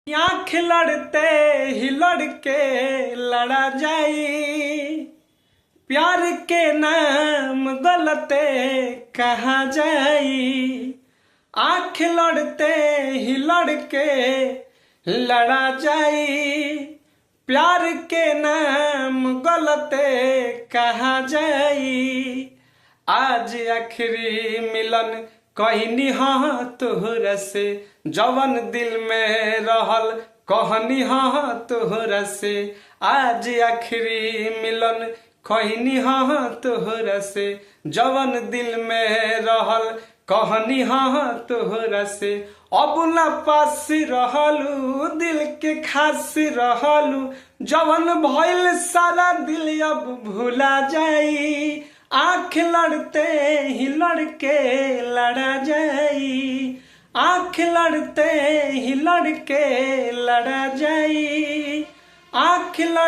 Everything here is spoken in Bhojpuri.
आँख लड़ते ही लड़के लड़ा जाई, प्यार के नाम गलते कहा जाई। आँख लड़ते ही लड़के लड़ा जाई, प्यार के नाम गलते कहा जाई। आज आखिरी मिलन कहनी हाँ तोहरा से, जवन दिल में रहल कहनी हाँ तोहरा से। आज आखिरी मिलन कहनी हाँ तोहरा से, जवन दिल में रहल कहनी हाँ तोहरा से। अब न पास रहलू दिल के खास रहलू, जवन भइल सारा दिल अब भुला जाई। आँख लड़ते ही लड़के लड़ा जाई, आँख लड़ते ही लड़के लड़ा जाई। आँख लड़